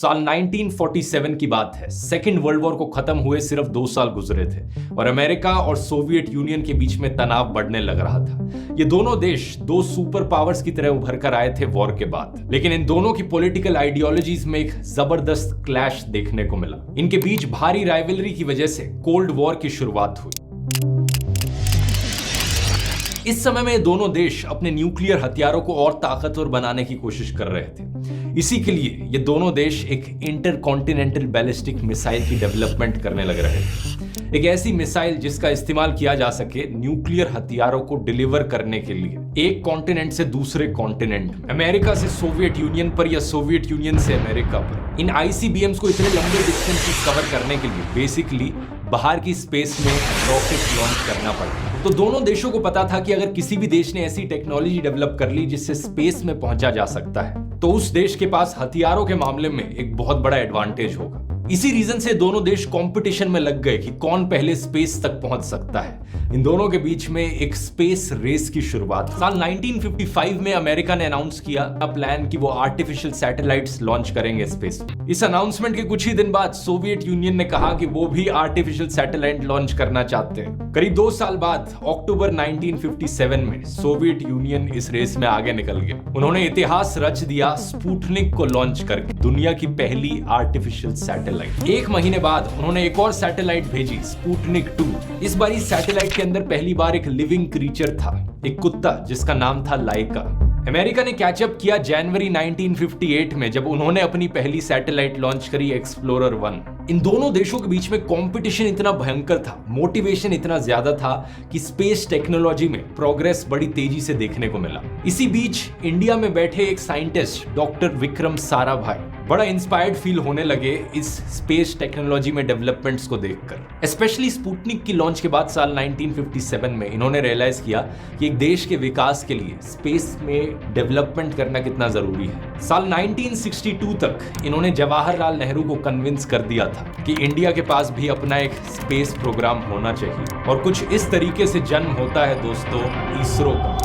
साल 1947 की बात है। सेकेंड वर्ल्ड वॉर को खत्म हुए सिर्फ 2 साल गुजरे थे और अमेरिका और सोवियत यूनियन के बीच में तनाव बढ़ने लग रहा था। ये दोनों देश 2 सुपर पावर्स की तरह उभर कर आए थे वॉर के बाद, लेकिन इन दोनों की पॉलिटिकल आइडियोलॉजीज में एक जबरदस्त क्लैश देखने को मिला। इनके बीच भारी राइवलरी की वजह से कोल्ड वॉर की शुरुआत हुई। इस समय में दोनों देश अपने न्यूक्लियर हथियारों को और ताकतवर बनाने की कोशिश कर रहे थे। इसी के लिए ये दोनों देश एक इंटरकॉन्टिनेंटल बैलिस्टिक मिसाइल की डेवलपमेंट करने लग रहे थे। एक ऐसी मिसाइल जिसका इस्तेमाल किया जा सके न्यूक्लियर हथियारों को डिलीवर करने के लिए एक कॉन्टिनेंट से दूसरे कॉन्टिनेंट में, अमेरिका से सोवियत यूनियन पर या सोवियत यूनियन से अमेरिका पर। इन आईसीबीएम्स को इतने लंबे डिस्टेंस कवर करने के लिए बेसिकली बाहर की स्पेस में रॉकेट लॉन्च करना पड़ता। तो दोनों देशों को पता था कि अगर किसी भी देश ने ऐसी टेक्नोलॉजी डेवलप कर ली जिससे स्पेस में पहुंचा जा सकता है, तो उस देश के पास हथियारों के मामले में एक बहुत बड़ा एडवांटेज होगा। इसी रीजन से दोनों देश कंपटीशन में लग गए कि कौन पहले स्पेस तक पहुंच सकता है। इन दोनों के बीच में एक स्पेस रेस की शुरुआत साल 1955 में अमेरिका ने अनाउंस किया प्लान कि वो आर्टिफिशियल सैटेलाइट्स लॉन्च करेंगे स्पेस में। इस अनाउंसमेंट के कुछ ही दिन बाद सोवियत यूनियन ने कहा कि वो भी आर्टिफिशियल सैटेलाइट लॉन्च करना चाहते हैं। करीब 2 साल बाद अक्टूबर 1957 में सोवियत यूनियन इस रेस में आगे निकल गया। उन्होंने इतिहास रच दिया स्पुतनिक को लॉन्च करके, दुनिया की पहली आर्टिफिशियल सैटेलाइट। 1 महीने बाद उन्होंने एक और सैटेलाइट भेजी, स्पुतनिक 2। इस बार इस सैटेलाइट के अंदर पहली बार एक लिविंग क्रीचर था, एक कुत्ता जिसका नाम था लाइका। अमेरिका ने कैचअप किया जनवरी 1958 में जब उन्होंने अपनी पहली सैटेलाइट लॉन्च करी, एक्सप्लोरर 1। इन दोनों देशों के बीच में कंपटीशन इतना भयंकर था, मोटिवेशन इतना ज्यादा था कि स्पेस टेक्नोलॉजी में प्रोग्रेस बड़ी तेजी से देखने को मिला। इसी बीच इंडिया में बैठे एक साइंटिस्ट डॉक्टर विक्रम साराभाई बड़ा इंस्पायर्ड फील होने लगे इस स्पेस टेक्नोलॉजी में डेवलपमेंट्स को देखकर। स्पेशली स्पुतनिक की लॉन्च के बाद साल 1957 में इन्होंने रियलाइज किया कि एक देश के विकास के लिए स्पेस में डेवलपमेंट करना कितना जरूरी है। साल 1962 तक इन्होंने जवाहरलाल नेहरू को कन्विंस कर दिया था कि इंडिया के पास भी अपना एक स्पेस प्रोग्राम होना चाहिए। और कुछ इस तरीके से जन्म होता है दोस्तों इसरो का।